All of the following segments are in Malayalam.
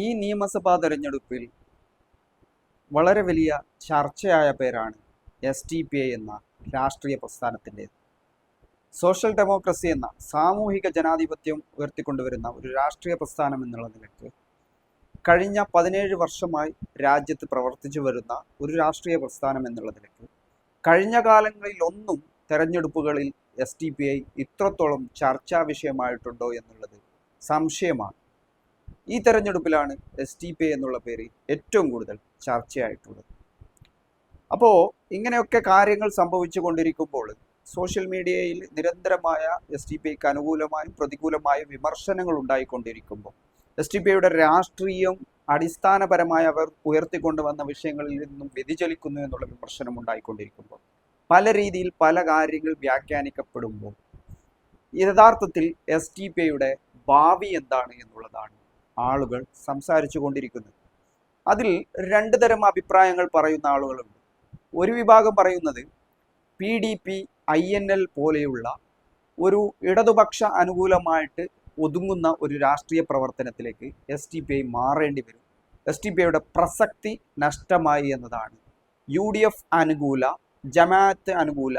ഈ നിയമസഭാ തെരഞ്ഞെടുപ്പിൽ വളരെ വലിയ ചർച്ചയായ പേരാണ് SDPI എന്ന രാഷ്ട്രീയ പ്രസ്ഥാനത്തിൻ്റേത്. സോഷ്യൽ ഡെമോക്രസി എന്ന സാമൂഹിക ജനാധിപത്യം ഉയർത്തിക്കൊണ്ടുവരുന്ന ഒരു രാഷ്ട്രീയ പ്രസ്ഥാനം എന്നുള്ള നിലയ്ക്ക് കഴിഞ്ഞ 17 വർഷമായി രാജ്യത്ത് പ്രവർത്തിച്ചു വരുന്ന ഒരു രാഷ്ട്രീയ പ്രസ്ഥാനം എന്നുള്ള നിലയ്ക്ക് കഴിഞ്ഞ കാലങ്ങളിലൊന്നും തെരഞ്ഞെടുപ്പുകളിൽ SDPI ഇത്രത്തോളം ചർച്ചാ വിഷയമായിട്ടുണ്ടോ എന്നുള്ളത് സംശയമാണ്. ഈ തെരഞ്ഞെടുപ്പിലാണ് SDPI എന്നുള്ള പേര് ഏറ്റവും കൂടുതൽ ചർച്ചയായിട്ടുള്ളത്. അപ്പോൾ ഇങ്ങനെയൊക്കെ കാര്യങ്ങൾ സംഭവിച്ചു കൊണ്ടിരിക്കുമ്പോൾ സോഷ്യൽ മീഡിയയിൽ നിരന്തരമായ SDPIക്ക് അനുകൂലമായും പ്രതികൂലമായും വിമർശനങ്ങൾ ഉണ്ടായിക്കൊണ്ടിരിക്കുമ്പോൾ SDPIയുടെ രാഷ്ട്രീയം അടിസ്ഥാനപരമായി അവർ ഉയർത്തിക്കൊണ്ടുവന്ന വിഷയങ്ങളിൽ നിന്നും വ്യതിചലിക്കുന്നു എന്നുള്ള വിമർശനം ഉണ്ടായിക്കൊണ്ടിരിക്കുമ്പോൾ പല രീതിയിൽ പല കാര്യങ്ങൾ വ്യാഖ്യാനിക്കപ്പെടുമ്പോൾ യഥാർത്ഥത്തിൽ SDPIയുടെ ഭാവി എന്താണ് എന്നുള്ളതാണ് ആളുകൾ സംസാരിച്ചു കൊണ്ടിരിക്കുന്നത്. അതിൽ രണ്ട് തരം അഭിപ്രായങ്ങൾ പറയുന്ന ആളുകളുണ്ട്. ഒരു വിഭാഗം പറയുന്നത് PDP, INL പോലെയുള്ള ഒരു ഇടതുപക്ഷ അനുകൂലമായിട്ട് ഒതുങ്ങുന്ന ഒരു രാഷ്ട്രീയ പ്രവർത്തനത്തിലേക്ക് SDPI മാറേണ്ടി വരും, SDPIയുടെ പ്രസക്തി നഷ്ടമായി എന്നതാണ് UDF അനുകൂല, ജമാഅത്ത് അനുകൂല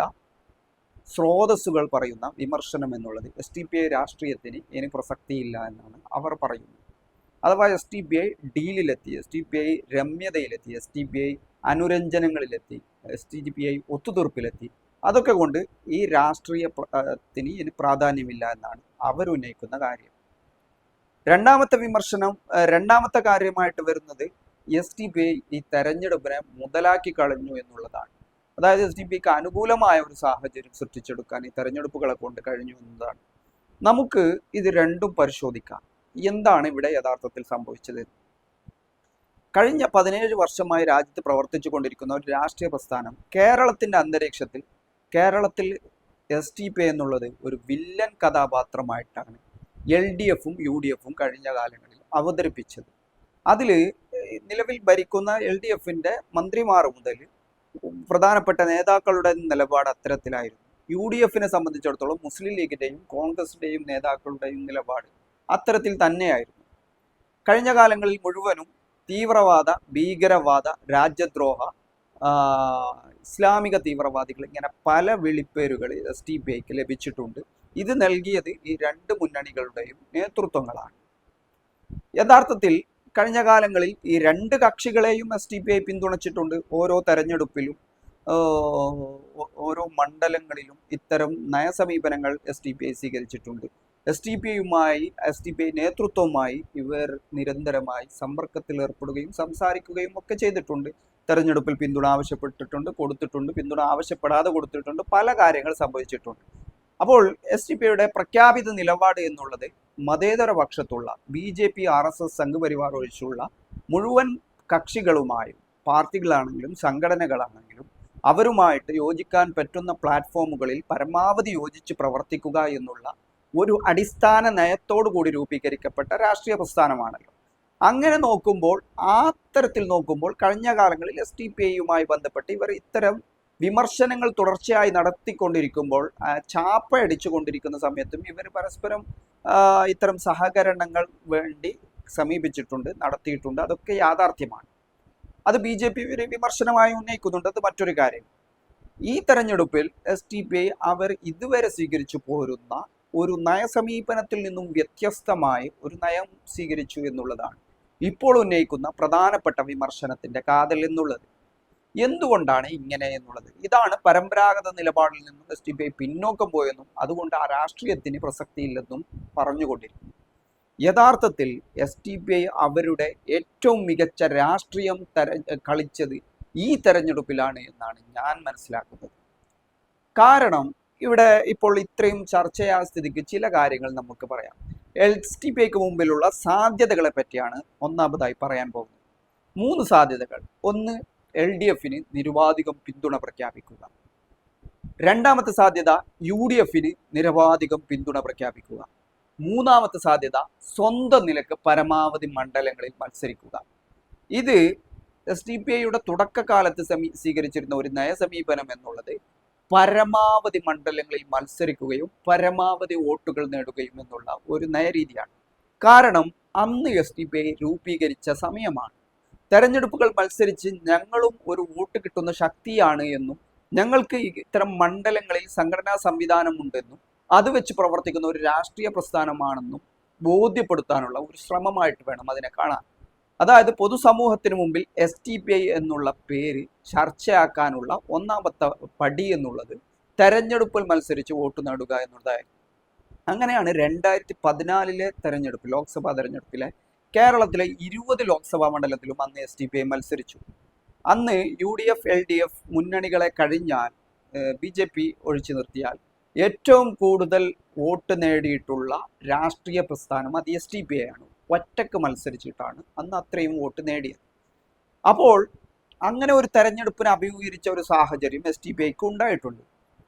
സ്രോതസ്സുകൾ പറയുന്ന വിമർശനം എന്നുള്ളത്. SDPI രാഷ്ട്രീയത്തിന് ഇനി പ്രസക്തിയില്ല എന്നാണ് അവർ പറയുന്നത്. അഥവാ SDPI ഡീലിലെത്തി, SDPI രമ്യതയിലെത്തി, SDPI അനുരഞ്ജനങ്ങളിലെത്തി, SDPI ഒത്തുതീർപ്പിലെത്തി. അതൊക്കെ കൊണ്ട് ഈ രാഷ്ട്രീയത്തിന് ഇനി പ്രാധാന്യമില്ല എന്നാണ് അവർ ഉന്നയിക്കുന്ന കാര്യം. രണ്ടാമത്തെ കാര്യമായിട്ട് വരുന്നത് SDPI ഈ തെരഞ്ഞെടുപ്പിനെ മുതലാക്കി കളഞ്ഞു എന്നുള്ളതാണ്. അതായത് SDPIക്ക് അനുകൂലമായ ഒരു സാഹചര്യം സൃഷ്ടിച്ചെടുക്കാൻ ഈ തെരഞ്ഞെടുപ്പുകളെ കൊണ്ട് കഴിഞ്ഞു എന്നതാണ്. നമുക്ക് ഇത് രണ്ടും പരിശോധിക്കാം. എന്താണ് ഇവിടെ യഥാർത്ഥത്തിൽ സംഭവിച്ചത്? കഴിഞ്ഞ 17 വർഷമായി രാജ്യത്ത് പ്രവർത്തിച്ചു കൊണ്ടിരിക്കുന്ന ഒരു രാഷ്ട്രീയ പ്രസ്ഥാനം കേരളത്തിൻ്റെ അന്തരീക്ഷത്തിൽ കേരളത്തിൽ SDPI എന്നുള്ളത് ഒരു വില്ലൻ കഥാപാത്രമായിട്ടാണ് LDFും UDFും കഴിഞ്ഞ കാലങ്ങളിൽ അവതരിപ്പിച്ചത്. അതിൽ നിലവിൽ ഭരിക്കുന്ന LDFിൻ്റെ മന്ത്രിമാർ മുതൽ പ്രധാനപ്പെട്ട നേതാക്കളുടെ നിലപാട് അത്തരത്തിലായിരുന്നു. UDFിനെ സംബന്ധിച്ചിടത്തോളം മുസ്ലിം ലീഗിൻ്റെയും കോൺഗ്രസിൻ്റെയും നേതാക്കളുടെയും നിലപാട് അത്തരത്തിൽ തന്നെയായിരുന്നു. കഴിഞ്ഞ കാലങ്ങളിൽ മുഴുവനും തീവ്രവാദ, ഭീകരവാദ, രാജ്യദ്രോഹ, ഇസ്ലാമിക തീവ്രവാദികൾ, ഇങ്ങനെ പല വിളിപ്പേരുകൾ SDPIക്ക് ലഭിച്ചിട്ടുണ്ട്. ഇത് നൽകിയത് ഈ രണ്ട് മുന്നണികളുടെയും നേതൃത്വങ്ങളാണ്. യഥാർത്ഥത്തിൽ കഴിഞ്ഞ കാലങ്ങളിൽ ഈ രണ്ട് കക്ഷികളെയും SDPI പിന്തുണച്ചിട്ടുണ്ട്. ഓരോ തെരഞ്ഞെടുപ്പിലും ഓരോ മണ്ഡലങ്ങളിലും ഇത്തരം നയസമീപനങ്ങൾ SDPI സ്വീകരിച്ചിട്ടുണ്ട്. SDPI നേതൃത്വവുമായി ഇവർ നിരന്തരമായി സമ്പർക്കത്തിൽ ഏർപ്പെടുകയും സംസാരിക്കുകയും ഒക്കെ ചെയ്തിട്ടുണ്ട്. തെരഞ്ഞെടുപ്പിൽ പിന്തുണ ആവശ്യപ്പെട്ടിട്ടുണ്ട്, കൊടുത്തിട്ടുണ്ട്, പിന്തുണ ആവശ്യപ്പെടാതെ കൊടുത്തിട്ടുണ്ട്, പല കാര്യങ്ങൾ സംഭവിച്ചിട്ടുണ്ട്. അപ്പോൾ SDPIയുടെ പ്രഖ്യാപിത നിലപാട് എന്നുള്ളത് മതേതര പക്ഷത്തുള്ള BJP, RSS, സംഘപരിവാർ ഒഴിച്ചുള്ള മുഴുവൻ കക്ഷികളുമായും, പാർട്ടികളാണെങ്കിലും സംഘടനകളാണെങ്കിലും അവരുമായിട്ട് യോജിക്കാൻ പറ്റുന്ന പ്ലാറ്റ്ഫോമുകളിൽ പരമാവധി യോജിച്ച് പ്രവർത്തിക്കുക എന്നുള്ള ഒരു അടിസ്ഥാന നയത്തോടു കൂടി രൂപീകരിക്കപ്പെട്ട രാഷ്ട്രീയ പ്രസ്ഥാനമാണല്ലോ. അങ്ങനെ നോക്കുമ്പോൾ, തരത്തിൽ നോക്കുമ്പോൾ കഴിഞ്ഞ കാലങ്ങളിൽ SDPIയുമായി ബന്ധപ്പെട്ട് ഇവർ ഇത്തരം വിമർശനങ്ങൾ തുടർച്ചയായി നടത്തിക്കൊണ്ടിരിക്കുമ്പോൾ, ചാപ്പയടിച്ചു കൊണ്ടിരിക്കുന്ന സമയത്തും ഇവർ പരസ്പരം ഇത്തരം സഹകരണങ്ങൾ വേണ്ടി സമീപിച്ചിട്ടുണ്ട്, നടത്തിയിട്ടുണ്ട്. അതൊക്കെ യാഥാർത്ഥ്യമാണ്. അത് BJP വിമർശനമായി ഉന്നയിക്കുന്നുണ്ട്. അത് മറ്റൊരു കാര്യം. ഈ തെരഞ്ഞെടുപ്പിൽ SDPI അവർ ഇതുവരെ സ്വീകരിച്ചു പോരുന്ന ഒരു നയസമീപനത്തിൽ നിന്നും വ്യത്യസ്തമായി ഒരു നയം സ്വീകരിച്ചു എന്നുള്ളതാണ് ഇപ്പോൾ ഉന്നയിക്കുന്ന പ്രധാനപ്പെട്ട വിമർശനത്തിന്റെ കാതൽ എന്നുള്ളത്. എന്തുകൊണ്ടാണ് ഇങ്ങനെ എന്നുള്ളത്? ഇതാണ് പരമ്പരാഗത നിലപാടിൽ നിന്നും SDPI പിന്നോക്കം പോയെന്നും അതുകൊണ്ട് ആ രാഷ്ട്രീയത്തിന് പ്രസക്തിയില്ലെന്നും പറഞ്ഞുകൊണ്ടിരിക്കുന്നു. യഥാർത്ഥത്തിൽ SDPI അവരുടെ ഏറ്റവും മികച്ച രാഷ്ട്രീയം കളിച്ചത് ഈ തെരഞ്ഞെടുപ്പിലാണ് എന്നാണ് ഞാൻ മനസ്സിലാക്കുന്നത്. കാരണം ഇവിടെ ഇപ്പോൾ ഇത്രയും ചർച്ചയായ സ്ഥിതിക്ക് ചില കാര്യങ്ങൾ നമുക്ക് പറയാം. SDPIക്ക് മുമ്പിലുള്ള സാധ്യതകളെ പറ്റിയാണ് ഒന്നാമതായി പറയാൻ പോകുന്നത്. 3 സാധ്യതകൾ. ഒന്ന്, LDFിന് നിരുപാധികം പിന്തുണ പ്രഖ്യാപിക്കുക. രണ്ടാമത്തെ സാധ്യത UDFിന് നിരവാധികം പിന്തുണ പ്രഖ്യാപിക്കുക. മൂന്നാമത്തെ സാധ്യത സ്വന്തം നിലക്ക് പരമാവധി മണ്ഡലങ്ങളിൽ മത്സരിക്കുക. ഇത് SDPIയുടെ തുടക്കകാലത്ത് സ്വീകരിച്ചിരുന്ന ഒരു നയസമീപനം എന്നുള്ളത് പരമാവധി മണ്ഡലങ്ങളിൽ മത്സരിക്കുകയും പരമാവധി വോട്ടുകൾ നേടുകയും എന്നുള്ള ഒരു നയരീതിയാണ്. കാരണം അന്ന് SDPI രൂപീകരിച്ച സമയമാണ്. തെരഞ്ഞെടുപ്പുകൾ മത്സരിച്ച് ഞങ്ങളും ഒരു വോട്ട് കിട്ടുന്ന ശക്തിയാണ് എന്നും ഞങ്ങൾക്ക് ഇത്തരം മണ്ഡലങ്ങളിൽ സംഘടനാ സംവിധാനമുണ്ടെന്നും അത് വെച്ച് പ്രവർത്തിക്കുന്ന ഒരു രാഷ്ട്രീയ പ്രസ്ഥാനമാണെന്നും ബോധ്യപ്പെടുത്താനുള്ള ഒരു ശ്രമമായിട്ട് വേണം അതിനെ കാണാൻ. അതായത് പൊതുസമൂഹത്തിന് മുമ്പിൽ SDPI എന്നുള്ള പേര് ചർച്ചയാക്കാനുള്ള ഒന്നാമത്തെ പടി എന്നുള്ളത് തെരഞ്ഞെടുപ്പിൽ മത്സരിച്ച് വോട്ട് നേടുക എന്നുള്ളതായിരുന്നു. അങ്ങനെയാണ് 2014 തെരഞ്ഞെടുപ്പ്, ലോക്സഭാ തെരഞ്ഞെടുപ്പിലെ കേരളത്തിലെ 20 ലോക്സഭാ മണ്ഡലത്തിലും അന്ന് SDPI മത്സരിച്ചു. അന്ന് UDF LDF മുന്നണികളെ കഴിഞ്ഞാൽ BJP ഒഴിച്ചു നിർത്തിയാൽ ഏറ്റവും കൂടുതൽ വോട്ട് നേടിയിട്ടുള്ള രാഷ്ട്രീയ പ്രസ്ഥാനം അത് SDPI ആണ്. ഒറ്റക്ക് മത്സരിച്ചിട്ടാണ് അന്ന് അത്രയും വോട്ട് നേടിയത്. അപ്പോൾ അങ്ങനെ ഒരു തെരഞ്ഞെടുപ്പിനെ അഭിമുഖീകരിച്ച ഒരു സാഹചര്യം SDPIക്ക് ഉണ്ടായിട്ടുണ്ട്.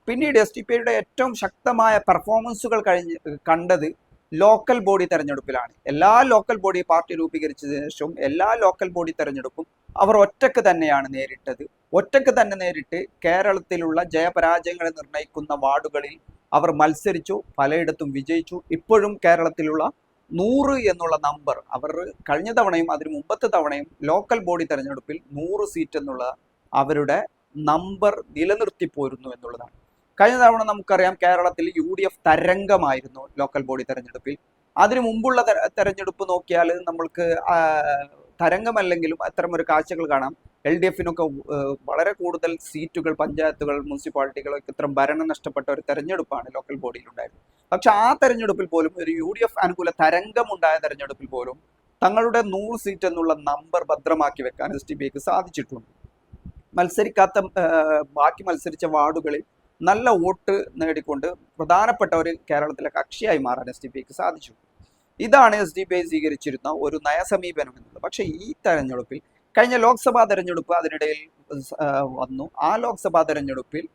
പിന്നീട് SDPIയുടെ ഏറ്റവും ശക്തമായ പെർഫോമൻസുകൾ കണ്ടത് ലോക്കൽ ബോഡി തെരഞ്ഞെടുപ്പിലാണ്. എല്ലാ ലോക്കൽ ബോഡി പാർട്ടി രൂപീകരിച്ചതിന് ശേഷം എല്ലാ ലോക്കൽ ബോഡി തെരഞ്ഞെടുപ്പും അവർ ഒറ്റക്ക് തന്നെയാണ് നേരിട്ടത്. ഒറ്റക്ക് തന്നെ നേരിട്ട് കേരളത്തിലുള്ള ജയപരാജയങ്ങളെ നിർണ്ണയിക്കുന്ന വാർഡുകളിൽ അവർ മത്സരിച്ചു, പലയിടത്തും വിജയിച്ചു. ഇപ്പോഴും കേരളത്തിലുള്ള 100 എന്നുള്ള നമ്പർ അവർ കഴിഞ്ഞ തവണയും അതിന് മുമ്പത്തെ തവണയും ലോക്കൽ ബോഡി തെരഞ്ഞെടുപ്പിൽ 100 സീറ്റ് എന്നുള്ള അവരുടെ നമ്പർ നിലനിർത്തി പോരുന്നു എന്നുള്ളതാണ്. കഴിഞ്ഞ തവണ നമുക്കറിയാം കേരളത്തിൽ UDF തരംഗമായിരുന്നു ലോക്കൽ ബോഡി തെരഞ്ഞെടുപ്പിൽ. അതിനു മുമ്പുള്ള തെരഞ്ഞെടുപ്പ് നോക്കിയാൽ നമ്മൾക്ക് തരംഗമല്ലെങ്കിലും അത്തരം ഒരു കാഴ്ചകൾ കാണാം. LDFനൊക്കെ വളരെ കൂടുതൽ സീറ്റുകൾ, പഞ്ചായത്തുകൾ, മുനിസിപ്പാലിറ്റികളൊക്കെ ഇത്തരം ഭരണം നഷ്ടപ്പെട്ട ഒരു തെരഞ്ഞെടുപ്പാണ് ലോക്കൽ ബോഡിയിൽ ഉണ്ടായത്. പക്ഷെ ആ തെരഞ്ഞെടുപ്പിൽ പോലും ഒരു UDF അനുകൂല തരംഗമുണ്ടായ തെരഞ്ഞെടുപ്പിൽ പോലും തങ്ങളുടെ 100 സീറ്റ് എന്നുള്ള നമ്പർ ഭദ്രമാക്കി വെക്കാൻ SDPIക്ക് സാധിച്ചിട്ടുണ്ട്. ബാക്കി മത്സരിച്ച വാർഡുകളിൽ നല്ല വോട്ട് നേടിക്കൊണ്ട് പ്രധാനപ്പെട്ട ഒരു കേരളത്തിലെ കക്ഷിയായി മാറാൻ SDPIക്ക് സാധിച്ചു. ഇതാണ് SDPI സ്വീകരിച്ചിരുന്ന ഒരു നയസമീപനം എന്നുള്ളത്. പക്ഷേ ഈ തെരഞ്ഞെടുപ്പിൽ, കഴിഞ്ഞ ലോക്സഭാ തെരഞ്ഞെടുപ്പ് അതിനിടയിൽ വന്നു. ആ ലോക്സഭാ തെരഞ്ഞെടുപ്പിൽ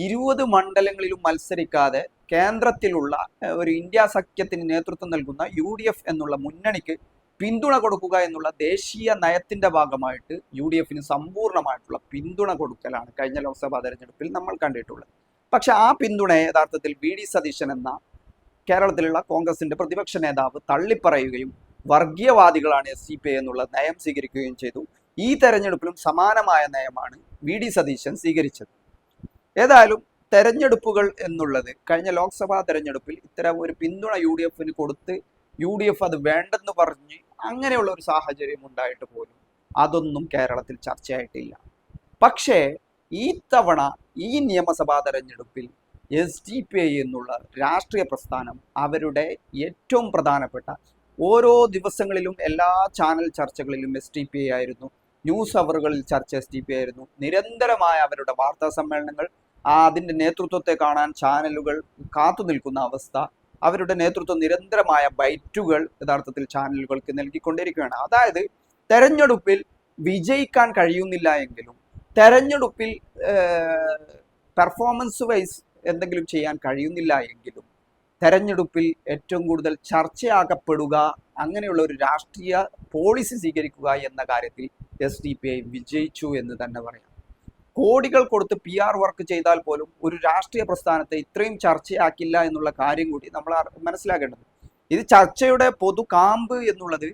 20 മണ്ഡലങ്ങളിലും മത്സരിക്കാതെ കേന്ദ്രത്തിലുള്ള ഒരു ഇന്ത്യ സഖ്യത്തിന് നേതൃത്വം നൽകുന്ന UDF എന്നുള്ള മുന്നണിക്ക് പിന്തുണ കൊടുക്കുക എന്നുള്ള ദേശീയ നയത്തിന്റെ ഭാഗമായിട്ട് UDFന് സമ്പൂർണ്ണമായിട്ടുള്ള പിന്തുണ കൊടുക്കലാണ് കഴിഞ്ഞ ലോക്സഭാ തെരഞ്ഞെടുപ്പിൽ നമ്മൾ കണ്ടിട്ടുള്ളത്. പക്ഷെ ആ പിന്തുണയെ യഥാർത്ഥത്തിൽ VD സതീശൻ എന്ന കേരളത്തിലുള്ള കോൺഗ്രസിന്റെ പ്രതിപക്ഷ നേതാവ് തള്ളിപ്പറയുകയും വർഗീയവാദികളാണ് SDPI എന്നുള്ള നയം സ്വീകരിക്കുകയും ചെയ്തു. ഈ തെരഞ്ഞെടുപ്പിലും സമാനമായ നയമാണ് VD സതീശൻ സ്വീകരിച്ചത്. ഏതായാലും തെരഞ്ഞെടുപ്പുകൾ എന്നുള്ളത് കഴിഞ്ഞ ലോക്സഭാ തെരഞ്ഞെടുപ്പിൽ ഇത്തരം ഒരു പിന്തുണ UDFന് കൊടുത്ത് UDF അത് വേണ്ടെന്ന് പറഞ്ഞ് അങ്ങനെയുള്ള ഒരു സാഹചര്യം ഉണ്ടായിട്ട് പോലും അതൊന്നും കേരളത്തിൽ ചർച്ചയായിട്ടില്ല. പക്ഷേ ഈ തവണ ഈ നിയമസഭാ തെരഞ്ഞെടുപ്പിൽ SDPI എന്നുള്ള രാഷ്ട്രീയ പ്രസ്ഥാനം അവരുടെ ഏറ്റവും പ്രധാനപ്പെട്ട ഓരോ ദിവസങ്ങളിലും എല്ലാ ചാനൽ ചർച്ചകളിലും SDPI ആയിരുന്നു. ന്യൂസ് അവറുകളിൽ ചർച്ച SDPI ആയിരുന്നു. നിരന്തരമായ അവരുടെ വാർത്താ സമ്മേളനങ്ങൾ, അതിൻ്റെ നേതൃത്വത്തെ കാണാൻ ചാനലുകൾ കാത്തു നിൽക്കുന്ന അവസ്ഥ, അവരുടെ നേതൃത്വം നിരന്തരമായ ബൈറ്റുകൾ യഥാർത്ഥത്തിൽ ചാനലുകൾക്ക് നൽകിക്കൊണ്ടിരിക്കുകയാണ്. അതായത് തെരഞ്ഞെടുപ്പിൽ വിജയിക്കാൻ കഴിയുന്നില്ല എങ്കിലും തെരഞ്ഞെടുപ്പിൽ പെർഫോമൻസ് വൈസ് എന്തെങ്കിലും ചെയ്യാൻ കഴിയുന്നില്ല എങ്കിലും തെരഞ്ഞെടുപ്പിൽ ഏറ്റവും കൂടുതൽ ചർച്ചയാക്കപ്പെടുക, അങ്ങനെയുള്ള ഒരു രാഷ്ട്രീയ പോളിസി സ്വീകരിക്കുക എന്ന കാര്യത്തിൽ SDPI വിജയിച്ചു എന്ന് തന്നെ പറയാം. കോടികൾ കൊടുത്ത് PR വർക്ക് ചെയ്താൽ പോലും ഒരു രാഷ്ട്രീയ പ്രസ്ഥാനത്തെ ഇത്രയും ചർച്ചയാക്കില്ല എന്നുള്ള കാര്യം കൂടി നമ്മൾ മനസ്സിലാക്കേണ്ടത്. ഇത് ചർച്ചയുടെ പൊതു കാമ്പ് എന്നുള്ളത്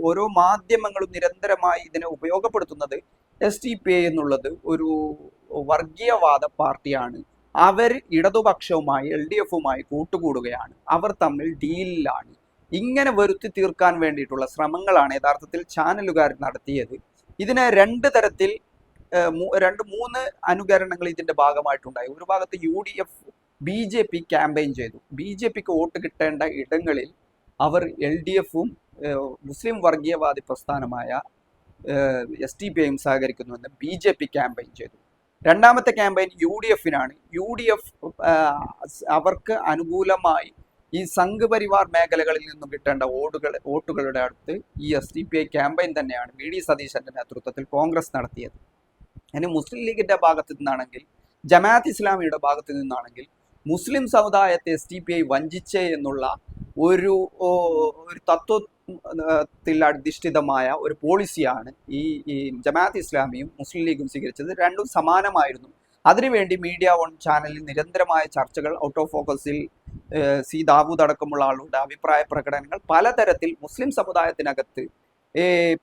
ഓരോ മാധ്യമങ്ങളും നിരന്തരമായി ഇതിനെ ഉപയോഗപ്പെടുത്തുന്നത് SDPI എന്നുള്ളത് ഒരു വർഗീയവാദ പാർട്ടിയാണ്. അവർ ഇടതുപക്ഷവുമായി LDFുമായി കൂട്ടുകൂടുകയാണ്, അവർ തമ്മിൽ ഡീലിലാണ്. ഇങ്ങനെ വരുത്തി തീർക്കാൻ വേണ്ടിയിട്ടുള്ള ശ്രമങ്ങളാണ് യഥാർത്ഥത്തിൽ ചാനലുകാർ നടത്തിയത്. ഇതിനെ രണ്ട് തരത്തിൽ 2-3 അനുകരണങ്ങൾ ഇതിന്റെ ഭാഗമായിട്ടുണ്ടായി. ഒരു ഭാഗത്ത് UDF BJP ക്യാമ്പയിൻ ചെയ്തു. BJPക്ക് വോട്ട് കിട്ടേണ്ട ഇടങ്ങളിൽ അവർ LDFും മുസ്ലിം വർഗീയവാദി പ്രസ്ഥാനമായ SDPIയും സഹകരിക്കുന്നുവെന്ന് BJP ക്യാമ്പയിൻ ചെയ്തു. രണ്ടാമത്തെ ക്യാമ്പയിൻ UDFനാണ്. UDF അവർക്ക് അനുകൂലമായി ഈ സംഘപരിവാർ മേഖലകളിൽ നിന്നും കിട്ടേണ്ട വോട്ടുകളുടെ അടുത്ത് ഈ SDPI ക്യാമ്പയിൻ തന്നെയാണ് VD സതീശന്റെ നേതൃത്വത്തിൽ കോൺഗ്രസ് നടത്തിയത്. ഇനി മുസ്ലിം ലീഗിന്റെ ഭാഗത്തു നിന്നാണെങ്കിൽ, ജമാഅത്ത് ഇസ്ലാമിയുടെ ഭാഗത്തു നിന്നാണെങ്കിൽ മുസ്ലിം സമുദായത്തെ SDPI വഞ്ചിച്ചേ എന്നുള്ള ഒരു തത്വത്തിൽ അധിഷ്ഠിതമായ ഒരു പോളിസിയാണ് ഈ ജമാഅത്ത് ഇസ്ലാമിയും മുസ്ലിം ലീഗും സ്വീകരിച്ചത്. രണ്ടും സമാനമായിരുന്നു. അതിനുവേണ്ടി മീഡിയ 1 ചാനലിൽ നിരന്തരമായ ചർച്ചകൾ ഔട്ട് ഓഫ് ഫോക്കസിൽ സി ദാവൂദ് അടക്കമുള്ള ആളുകളുടെ അഭിപ്രായ പ്രകടനങ്ങൾ പലതരത്തിൽ മുസ്ലിം സമുദായത്തിനകത്ത്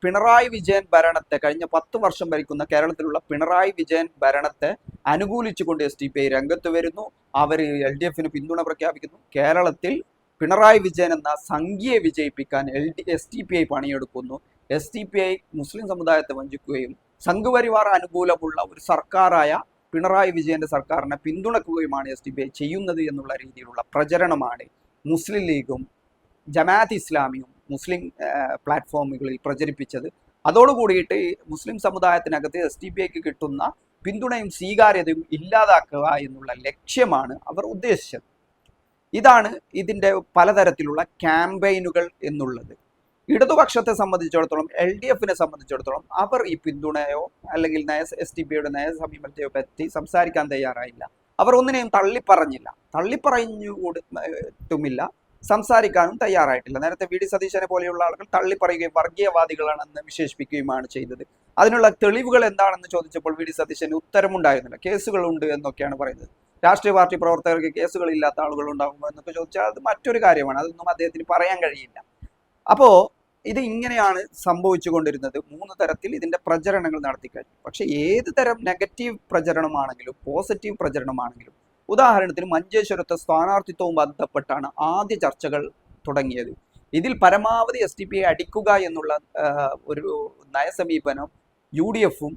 പിണറായി വിജയൻ ഭരണത്തെ, കഴിഞ്ഞ 10 വർഷം ഭരിക്കുന്ന കേരളത്തിലുള്ള പിണറായി വിജയൻ ഭരണത്തെ അനുകൂലിച്ചുകൊണ്ട് SDPI രംഗത്ത് വരുന്നു. അവർ LDFന് പിന്തുണ പ്രഖ്യാപിക്കുന്നു. കേരളത്തിൽ പിണറായി വിജയൻ എന്ന സംഖ്യയെ വിജയിപ്പിക്കാൻ SDPI പണിയെടുക്കുന്നു. SDPI മുസ്ലിം സമുദായത്തെ വഞ്ചിക്കുകയും സംഘപരിവാർ അനുകൂലമുള്ള ഒരു സർക്കാരായ പിണറായി വിജയന്റെ സർക്കാരിനെ പിന്തുണക്കുകയുമാണ് SDPI ചെയ്യുന്നത് എന്നുള്ള രീതിയിലുള്ള പ്രചരണമാണ് മുസ്ലിം ലീഗും ജമാഅത്ത് ഇസ്ലാമിയും മുസ്ലിം പ്ലാറ്റ്ഫോമുകളിൽ പ്രചരിപ്പിച്ചത്. അതോടുകൂടിയിട്ട് മുസ്ലിം സമുദായത്തിനകത്ത് SDPIക്ക് കിട്ടുന്ന പിന്തുണയും സ്വീകാര്യതയും ഇല്ലാതാക്കുക എന്നുള്ള ലക്ഷ്യമാണ് അവർ ഉദ്ദേശിച്ചത്. ഇതാണ് ഇതിൻ്റെ പലതരത്തിലുള്ള ക്യാമ്പയിനുകൾ എന്നുള്ളത്. ഇടതുപക്ഷത്തെ സംബന്ധിച്ചിടത്തോളം, LDFനെ സംബന്ധിച്ചിടത്തോളം അവർ ഈ പിന്തുണയോ അല്ലെങ്കിൽ SDPIയുടെ നയസമീപനത്തെയോ പറ്റി സംസാരിക്കാൻ തയ്യാറായില്ല. അവർ ഒന്നിനെയും തള്ളിപ്പറഞ്ഞില്ല, തള്ളിപ്പറഞ്ഞുകൊടുത്തുമില്ല, സംസാരിക്കാനും തയ്യാറായിട്ടില്ല. നേരത്തെ VD സതീശനെ പോലെയുള്ള ആളുകൾ തള്ളിപ്പറയുകയും വർഗീയവാദികളാണെന്ന് വിശേഷിപ്പിക്കുകയുമാണ് ചെയ്തത്. അതിനുള്ള തെളിവുകൾ എന്താണെന്ന് ചോദിച്ചപ്പോൾ VD സതീശന് ഉത്തരമുണ്ടായിരുന്നില്ല. കേസുകളുണ്ട് എന്നൊക്കെയാണ് പറയുന്നത്. രാഷ്ട്രീയ പാർട്ടി പ്രവർത്തകർക്ക് കേസുകളില്ലാത്ത ആളുകൾ ഉണ്ടാകുമോ എന്നൊക്കെ ചോദിച്ചാൽ അത് മറ്റൊരു കാര്യമാണ്. അതൊന്നും അദ്ദേഹത്തിന് പറയാൻ കഴിയില്ല. അപ്പോൾ ഇത് ഇങ്ങനെയാണ് സംഭവിച്ചു കൊണ്ടിരുന്നത്. 3 തരത്തിൽ ഇതിൻ്റെ പ്രചരണങ്ങൾ നടത്തിക്കഴിഞ്ഞു. പക്ഷെ ഏത് തരം നെഗറ്റീവ് പ്രചരണമാണെങ്കിലും പോസിറ്റീവ് പ്രചരണമാണെങ്കിലും, ഉദാഹരണത്തിന് മഞ്ചേശ്വരത്തെ സ്ഥാനാർത്ഥിത്വവും ബന്ധപ്പെട്ടാണ് ആദ്യ ചർച്ചകൾ തുടങ്ങിയത്. ഇതിൽ പരമാവധി SDPI അടിക്കുക എന്നുള്ള ഒരു നയസമീപനം UDFും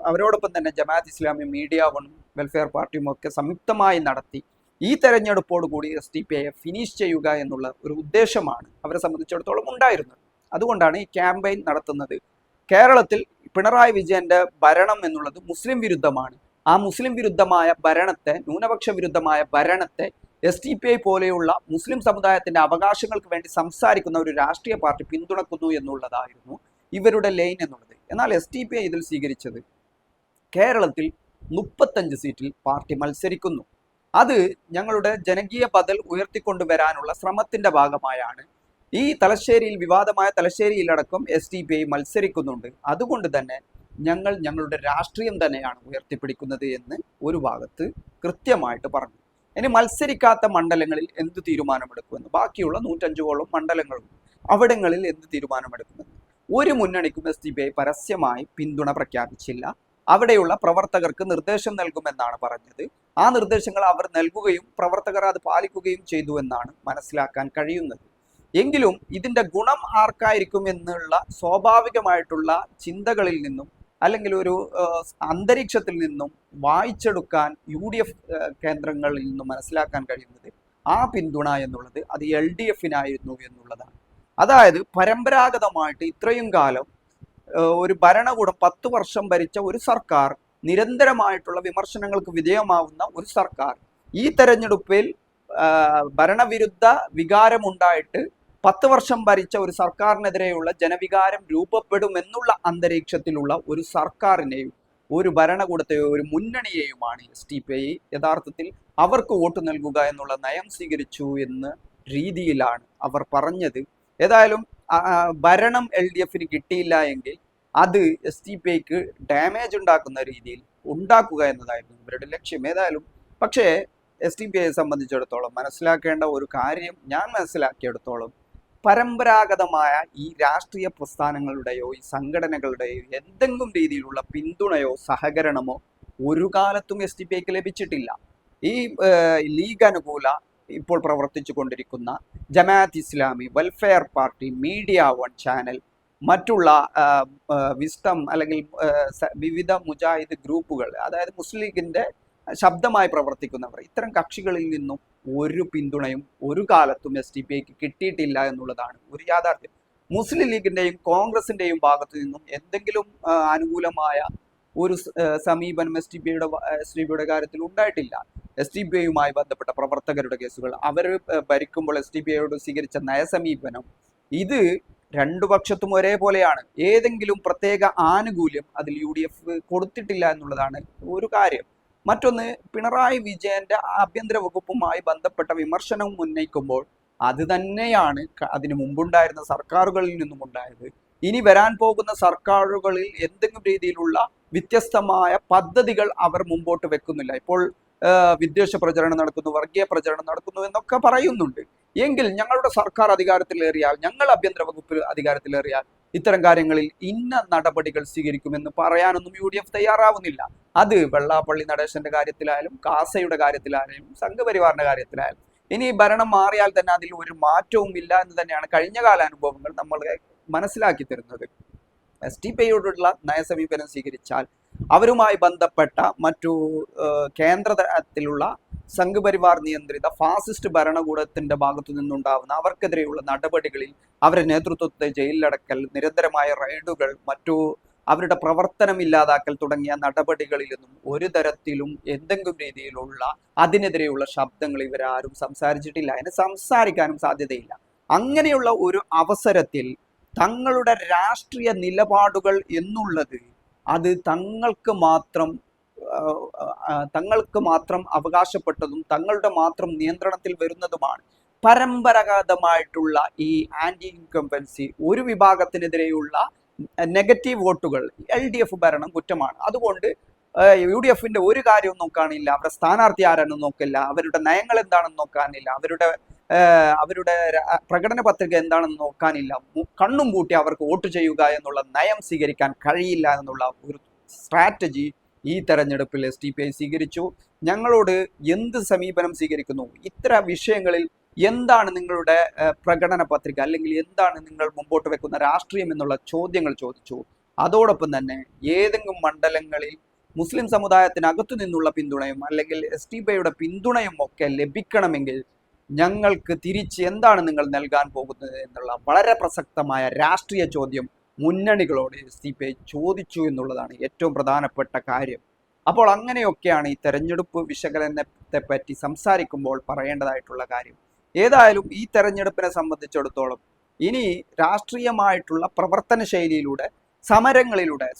അവരോടൊപ്പം തന്നെ ജമാഅത്ത് ഇസ്ലാമിയും മീഡിയ വണും വെൽഫെയർ പാർട്ടിയും ഒക്കെ സംയുക്തമായി നടത്തി ഈ തെരഞ്ഞെടുപ്പോടുകൂടി SDPIയെ ഫിനിഷ് ചെയ്യുക എന്നുള്ള ഒരു ഉദ്ദേശമാണ് അവരെ സംബന്ധിച്ചിടത്തോളം ഉണ്ടായിരുന്നത്. അതുകൊണ്ടാണ് ഈ ക്യാമ്പയിൻ നടത്തുന്നത്. കേരളത്തിൽ പിണറായി വിജയന്റെ ഭരണം എന്നുള്ളത് മുസ്ലിം വിരുദ്ധമാണ്. ആ മുസ്ലിം വിരുദ്ധമായ ഭരണത്തെ, ന്യൂനപക്ഷ വിരുദ്ധമായ ഭരണത്തെ SDPI പോലെയുള്ള മുസ്ലിം സമുദായത്തിന്റെ അവകാശങ്ങൾക്ക് വേണ്ടി സംസാരിക്കുന്ന ഒരു രാഷ്ട്രീയ പാർട്ടി പിന്തുണക്കുന്നു എന്നുള്ളതായിരുന്നു ഇവരുടെ ലൈൻ എന്നുള്ളത്. എന്നാൽ SDPI ഇതിൽ സ്വീകരിച്ചത് കേരളത്തിൽ 35 സീറ്റിൽ പാർട്ടി മത്സരിക്കുന്നു. അത് ഞങ്ങളുടെ ജനകീയ ബദൽ ഉയർത്തിക്കൊണ്ടുവരാനുള്ള ശ്രമത്തിന്റെ ഭാഗമായാണ്. ഈ തലശ്ശേരിയിൽ, വിവാദമായ തലശ്ശേരിയിലടക്കം SDPI മത്സരിക്കുന്നുണ്ട്. അതുകൊണ്ട് തന്നെ ഞങ്ങളുടെ രാഷ്ട്രീയം തന്നെയാണ് ഉയർത്തിപ്പിടിക്കുന്നത് എന്ന് ഒരു ഭാഗത്ത് കൃത്യമായിട്ട് പറഞ്ഞു. ഇനി മത്സരിക്കാത്ത മണ്ഡലങ്ങളിൽ എന്ത് തീരുമാനമെടുക്കുമെന്ന്, ബാക്കിയുള്ള 105ഓളം മണ്ഡലങ്ങളും അവിടങ്ങളിൽ എന്ത് തീരുമാനമെടുക്കുമെന്ന് ഒരു മുന്നണിക്കും SDPI പരസ്യമായി പിന്തുണ പ്രഖ്യാപിച്ചില്ല. അവിടെയുള്ള പ്രവർത്തകർക്ക് നിർദ്ദേശം നൽകുമെന്നാണ് പറഞ്ഞത്. ആ നിർദ്ദേശങ്ങൾ അവർ നൽകുകയും പ്രവർത്തകർ അത് പാലിക്കുകയും ചെയ്തു എന്നാണ് മനസ്സിലാക്കാൻ കഴിയുന്നത്. എങ്കിലും ഇതിൻ്റെ ഗുണം ആർക്കായിരിക്കും എന്നുള്ള സ്വാഭാവികമായിട്ടുള്ള ചിന്തകളിൽ നിന്നും അല്ലെങ്കിൽ ഒരു അന്തരീക്ഷത്തിൽ നിന്നും വായിച്ചെടുക്കാൻ UDF കേന്ദ്രങ്ങളിൽ നിന്നും മനസ്സിലാക്കാൻ കഴിയുന്നത് ആ പിന്തുണ എന്നുള്ളത് അത് LDFനായിരുന്നു എന്നുള്ളതാണ്. അതായത് പരമ്പരാഗതമായിട്ട് ഇത്രയും കാലം ഒരു ഭരണകൂടം 10 വർഷം ഭരിച്ച ഒരു സർക്കാർ, നിരന്തരമായിട്ടുള്ള വിമർശനങ്ങൾക്ക് വിധേയമാവുന്ന ഒരു സർക്കാർ, ഈ തെരഞ്ഞെടുപ്പിൽ ഭരണവിരുദ്ധ വികാരമുണ്ടായിട്ട് 10 വർഷം ഭരിച്ച ഒരു സർക്കാരിനെതിരെയുള്ള ജനവികാരം രൂപപ്പെടുമെന്നുള്ള അന്തരീക്ഷത്തിലുള്ള ഒരു സർക്കാരിനെയും ഒരു ഭരണകൂടത്തെയോ ഒരു മുന്നണിയെയുമാണ് SDPI യഥാർത്ഥത്തിൽ അവർക്ക് വോട്ട് നൽകുക എന്നുള്ള നയം സ്വീകരിച്ചു എന്ന രീതിയിലാണ് അവർ പറഞ്ഞത്. ഏതായാലും ഭരണം LDFന് കിട്ടിയില്ല എങ്കിൽ അത് SDPIക്ക് ഡാമേജ് ഉണ്ടാക്കുന്ന രീതിയിൽ ഉണ്ടാക്കുക എന്നതായിരുന്നു ഇവരുടെ ലക്ഷ്യം. ഏതായാലും പക്ഷേ SDPIയെ സംബന്ധിച്ചിടത്തോളം മനസ്സിലാക്കേണ്ട ഒരു കാര്യം, ഞാൻ മനസ്സിലാക്കിയെടുത്തോളം, പരമ്പരാഗതമായ ഈ രാഷ്ട്രീയ പ്രസ്ഥാനങ്ങളുടെയോ ഈ സംഘടനകളുടെയോ എന്തെങ്കിലും രീതിയിലുള്ള പിന്തുണയോ സഹകരണമോ ഒരു കാലത്തും SDPIക്ക് ലഭിച്ചിട്ടില്ല. ഈ ലീഗ് അനുകൂല ഇപ്പോൾ പ്രവർത്തിച്ചു കൊണ്ടിരിക്കുന്ന Jamaat Islami, welfare party, media one channel, മറ്റുള്ള വിസ്ഡം അല്ലെങ്കിൽ വിവിധ മുജാഹിദ് ഗ്രൂപ്പുകൾ, അതായത് മുസ്ലിം ലീഗിൻ്റെ ശബ്ദമായി പ്രവർത്തിക്കുന്നവർ, ഇത്തരം കക്ഷികളിൽ നിന്നും ഒരു പിന്തുണയും ഒരു കാലത്തും SDPIക്ക് കിട്ടിയിട്ടില്ല എന്നുള്ളതാണ് ഒരു യാഥാർത്ഥ്യം. മുസ്ലിം ലീഗിൻ്റെയും കോൺഗ്രസിൻ്റെയും ഭാഗത്തു നിന്നും എന്തെങ്കിലും അനുകൂലമായ ഒരു സമീപനം SDPIയുടെ കാര്യത്തിൽ ഉണ്ടായിട്ടില്ല. SDPIയുമായി ബന്ധപ്പെട്ട പ്രവർത്തകരുടെ കേസുകൾ, അവർ ഭരിക്കുമ്പോൾ SDPIയോട് സ്വീകരിച്ച നയസമീപനം, ഇത് രണ്ടു പക്ഷത്തും ഒരേപോലെയാണ്. ഏതെങ്കിലും പ്രത്യേക ആനുകൂല്യം അതിൽ UDF കൊടുത്തിട്ടില്ല എന്നുള്ളതാണ് ഒരു കാര്യം. മറ്റൊന്ന്, പിണറായി വിജയന്റെ ആഭ്യന്തര വകുപ്പുമായി ബന്ധപ്പെട്ട വിമർശനം ഉന്നയിക്കുമ്പോൾ അത് തന്നെയാണ് അതിനു മുമ്പുണ്ടായിരുന്ന സർക്കാരുകളിൽ നിന്നും ഉണ്ടായത്. ഇനി വരാൻ പോകുന്ന സർക്കാരുകളിൽ എന്തെങ്കിലും രീതിയിലുള്ള വ്യത്യസ്തമായ പദ്ധതികൾ അവർ മുമ്പോട്ട് വെക്കുന്നില്ല. ഇപ്പോൾ വിദ്വേഷ പ്രചരണം നടക്കുന്നു, വർഗീയ പ്രചരണം നടക്കുന്നു എന്നൊക്കെ പറയുന്നുണ്ട്. എങ്കിൽ ഞങ്ങളുടെ സർക്കാർ അധികാരത്തിലേറിയാൽ, ഞങ്ങൾ ആഭ്യന്തര വകുപ്പ് അധികാരത്തിലേറിയാൽ ഇത്തരം കാര്യങ്ങളിൽ ഇന്ന നടപടികൾ സ്വീകരിക്കുമെന്ന് പറയാനൊന്നും UDF തയ്യാറാവുന്നില്ല. അത് വെള്ളാപ്പള്ളി നടേശന്റെ കാര്യത്തിലായാലും, കാസയുടെ കാര്യത്തിലായാലും, സംഘപരിവാറിന്റെ കാര്യത്തിലായാലും, ഇനി ഭരണം മാറിയാൽ തന്നെ അതിൽ ഒരു മാറ്റവും ഇല്ല എന്ന് തന്നെയാണ് കഴിഞ്ഞകാല അനുഭവങ്ങൾ നമ്മളെ മനസ്സിലാക്കി തരുന്നത്. SDPIയോടുള്ള നയസമീപനം സ്വീകരിച്ചാൽ അവരുമായി ബന്ധപ്പെട്ട മറ്റു കേന്ദ്ര തലത്തിലുള്ള സംഘപരിവാർ നിയന്ത്രിത ഫാസിസ്റ്റ് ഭരണകൂടത്തിന്റെ ഭാഗത്തു നിന്നുണ്ടാവുന്ന അവർക്കെതിരെയുള്ള നടപടികളിൽ അവരുടെ നേതൃത്വത്തെ ജയിലിലടക്കൽ, നിരന്തരമായ റെയ്ഡുകൾ, മറ്റു അവരുടെ പ്രവർത്തനം ഇല്ലാതാക്കൽ തുടങ്ങിയ നടപടികളിലൊന്നും ഒരു തരത്തിലും എന്തെങ്കിലും രീതിയിലുള്ള അതിനെതിരെയുള്ള ശബ്ദങ്ങൾ ഇവരാരും സംസാരിച്ചിട്ടില്ല. അതിന് സംസാരിക്കാനും സാധ്യതയില്ല. അങ്ങനെയുള്ള ഒരു അവസരത്തിൽ തങ്ങളുടെ രാഷ്ട്രീയ നിലപാടുകൾ എന്നുള്ളത് അത് തങ്ങൾക്ക് മാത്രം അവകാശപ്പെട്ടതും തങ്ങളുടെ മാത്രം നിയന്ത്രണത്തിൽ വരുന്നതുമാണ്. പരമ്പരാഗതമായിട്ടുള്ള ഈ ആന്റി ഇൻകംബൻസി, ഒരു വിഭാഗത്തിനെതിരെയുള്ള നെഗറ്റീവ് വോട്ടുകൾ LDF ഭരണം കുറ്റമാണ്. അതുകൊണ്ട് UDFന്റെ ഒരു കാര്യവും നോക്കാനില്ല, അവരുടെ സ്ഥാനാർത്ഥി ആരാണെന്ന് നോക്കില്ല, അവരുടെ നയങ്ങൾ എന്താണെന്ന് നോക്കാനില്ല, അവരുടെ പ്രകടന പത്രിക എന്താണെന്ന് നോക്കാനില്ല, കണ്ണും പൂട്ടി അവർക്ക് വോട്ട് ചെയ്യുക എന്നുള്ള നയം സ്വീകരിക്കാൻ കഴിയില്ല എന്നുള്ള ഒരു സ്ട്രാറ്റജി ഈ തെരഞ്ഞെടുപ്പിൽ SDPI സ്വീകരിച്ചു. ഞങ്ങളോട് എന്ത് സമീപനം സ്വീകരിക്കുന്നു, ഇത്തരം വിഷയങ്ങളിൽ എന്താണ് നിങ്ങളുടെ പ്രകടന പത്രിക, അല്ലെങ്കിൽ എന്താണ് നിങ്ങൾ മുമ്പോട്ട് വെക്കുന്ന രാഷ്ട്രീയം എന്നുള്ള ചോദ്യങ്ങൾ ചോദിച്ചു. അതോടൊപ്പം തന്നെ ഏതെങ്കിലും മണ്ഡലങ്ങളിൽ മുസ്ലിം സമുദായത്തിനകത്തു നിന്നുള്ള പിന്തുണയും അല്ലെങ്കിൽ SDPIയുടെ പിന്തുണയും ഒക്കെ ലഭിക്കണമെങ്കിൽ ഞങ്ങൾക്ക് തിരിച്ച് എന്താണ് നിങ്ങൾ നൽകാൻ പോകുന്നത് എന്നുള്ള വളരെ പ്രസക്തമായ രാഷ്ട്രീയ ചോദ്യം മുന്നണികളോട് SDPI ചോദിച്ചു എന്നുള്ളതാണ് ഏറ്റവും പ്രധാനപ്പെട്ട കാര്യം. അപ്പോൾ അങ്ങനെയൊക്കെയാണ് ഈ തെരഞ്ഞെടുപ്പ് വിശകലനത്തെ പറ്റി സംസാരിക്കുമ്പോൾ പറയേണ്ടതായിട്ടുള്ള കാര്യം. ഏതായാലും ഈ തെരഞ്ഞെടുപ്പിനെ സംബന്ധിച്ചിടത്തോളം ഇനി രാഷ്ട്രീയമായിട്ടുള്ള പ്രവർത്തന ശൈലിയിലൂടെ,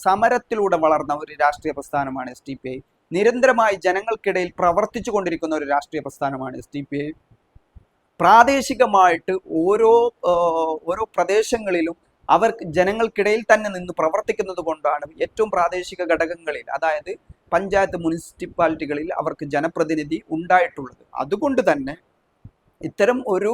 സമരത്തിലൂടെ വളർന്ന ഒരു രാഷ്ട്രീയ പ്രസ്ഥാനമാണ് SDPI. നിരന്തരമായി ജനങ്ങൾക്കിടയിൽ പ്രവർത്തിച്ചു കൊണ്ടിരിക്കുന്ന ഒരു രാഷ്ട്രീയ പ്രസ്ഥാനമാണ് SDPI. പ്രാദേശികമായിട്ട് ഓരോ പ്രദേശങ്ങളിലും അവർ ജനങ്ങൾക്കിടയിൽ തന്നെ നിന്ന് പ്രവർത്തിക്കുന്നത് കൊണ്ടാണ് ഏറ്റവും പ്രാദേശിക ഘടകങ്ങളിൽ, അതായത് പഞ്ചായത്ത്, മുനിസിപ്പാലിറ്റികളിൽ അവർക്ക് ജനപ്രതിനിധി ഉണ്ടായിട്ടുള്ളത്. അതുകൊണ്ട് തന്നെ ഇത്തരം ഒരു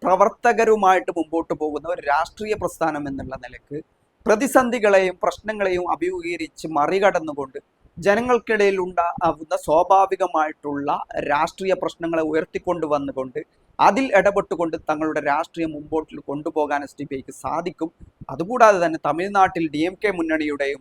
പ്രവർത്തകരുമായിട്ട് മുമ്പോട്ട് പോകുന്ന ഒരു രാഷ്ട്രീയ പ്രസ്ഥാനം എന്നുള്ള നിലക്ക് പ്രതിസന്ധികളെയും പ്രശ്നങ്ങളെയും അഭിമുഖീകരിച്ച് മറികടന്നുകൊണ്ട് ജനങ്ങൾക്കിടയിൽ ഉണ്ടാവുന്ന സ്വാഭാവികമായിട്ടുള്ള രാഷ്ട്രീയ പ്രശ്നങ്ങളെ ഉയർത്തിക്കൊണ്ടുവന്നുകൊണ്ട് അതിൽ ഇടപെട്ടുകൊണ്ട് തങ്ങളുടെ രാഷ്ട്രീയം മുമ്പോട്ട് കൊണ്ടുപോകാൻ SDPIക്ക് സാധിക്കും. അതുകൂടാതെ തന്നെ തമിഴ്നാട്ടിൽ DMK മുന്നണിയുടെയും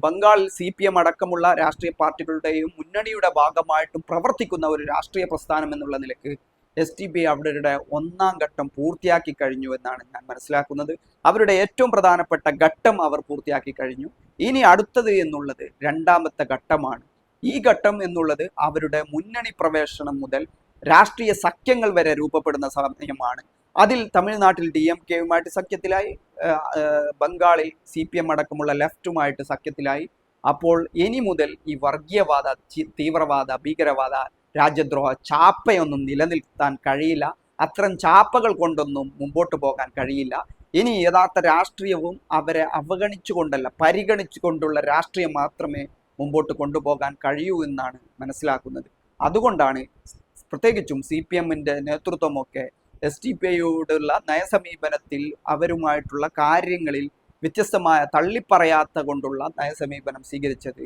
ബംഗാളിൽ CPM അടക്കമുള്ള രാഷ്ട്രീയ പാർട്ടികളുടെയും മുന്നണിയുടെ ഭാഗമായിട്ടും പ്രവർത്തിക്കുന്ന ഒരു രാഷ്ട്രീയ പ്രസ്ഥാനം എന്നുള്ള നിലക്ക് SDPI അവരുടെ ഒന്നാം ഘട്ടം പൂർത്തിയാക്കി കഴിഞ്ഞു എന്നാണ് ഞാൻ മനസ്സിലാക്കുന്നത്. അവരുടെ ഏറ്റവും പ്രധാനപ്പെട്ട ഘട്ടം അവർ പൂർത്തിയാക്കി കഴിഞ്ഞു. ഇനി അടുത്തത് എന്നുള്ളത് രണ്ടാമത്തെ ഘട്ടമാണ്. ഈ ഘട്ടം എന്നുള്ളത് അവരുടെ മുന്നണി പ്രവേശനം മുതൽ രാഷ്ട്രീയ സഖ്യങ്ങൾ വരെ രൂപപ്പെടുന്ന സമയമാണ്. അതിൽ തമിഴ്നാട്ടിൽ DMKയുമായിട്ട് സഖ്യത്തിലായി, ബംഗാളിൽ CPM അടക്കമുള്ള ലെഫ്റ്റുമായിട്ട് സഖ്യത്തിലായി. അപ്പോൾ ഇനി മുതൽ ഈ വർഗീയവാദ, തീവ്രവാദ, ഭീകരവാദ, രാജ്യദ്രോഹ ചാപ്പയൊന്നും നിലനിൽത്താൻ കഴിയില്ല. അത്തരം ചാപ്പകൾ കൊണ്ടൊന്നും മുമ്പോട്ട് പോകാൻ കഴിയില്ല. ഇനി യഥാർത്ഥ രാഷ്ട്രീയവും അവരെ അവഗണിച്ചുകൊണ്ടല്ല, പരിഗണിച്ചുകൊണ്ടുള്ള രാഷ്ട്രീയം മാത്രമേ മുമ്പോട്ട് കൊണ്ടുപോകാൻ കഴിയൂ എന്നാണ് മനസ്സിലാക്കുന്നത്. അതുകൊണ്ടാണ് പ്രത്യേകിച്ചും CPMന്റെ നേതൃത്വമൊക്കെ SDPIയോടുള്ള നയസമീപനത്തിൽ അവരുമായിട്ടുള്ള കാര്യങ്ങളിൽ വ്യത്യസ്തമായ തള്ളിപ്പറയാത്ത കൊണ്ടുള്ള നയസമീപനം സ്വീകരിച്ചത്.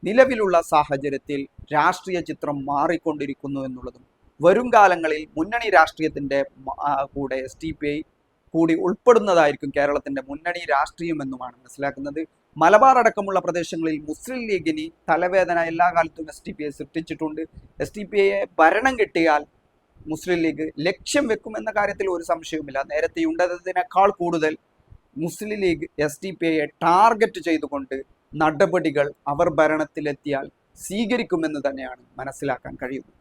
നിലവിലുള്ള സാഹചര്യത്തിൽ രാഷ്ട്രീയ ചിത്രം മാറിക്കൊണ്ടിരിക്കുന്നു എന്നുള്ളതും വരും കാലങ്ങളിൽ മുന്നണി രാഷ്ട്രീയത്തിൻ്റെ കൂടെ SDPI കൂടി ഉൾപ്പെടുന്നതായിരിക്കും കേരളത്തിൻ്റെ മുന്നണി രാഷ്ട്രീയം എന്നുമാണ് മനസ്സിലാക്കുന്നത്. മലബാർ അടക്കമുള്ള പ്രദേശങ്ങളിൽ മുസ്ലിം ലീഗിന് തലവേദന എല്ലാ കാലത്തും SDPI സൃഷ്ടിച്ചിട്ടുണ്ട്. SDPIയെ ഭരണം കിട്ടിയാൽ മുസ്ലിം ലീഗ് ലക്ഷ്യം വെക്കുമെന്ന കാര്യത്തിൽ ഒരു സംശയവുമില്ല. നേരത്തെ ഉണ്ടതിനേക്കാൾ കൂടുതൽ മുസ്ലിം ലീഗ് SDPIയെ ടാർഗറ്റ് ചെയ്തുകൊണ്ട് നടപടികൾ അവർ ഭരണത്തിലെത്തിയാൽ സ്വീകരിക്കുമെന്ന് തന്നെയാണ് മനസ്സിലാക്കാൻ കഴിയുന്നത്.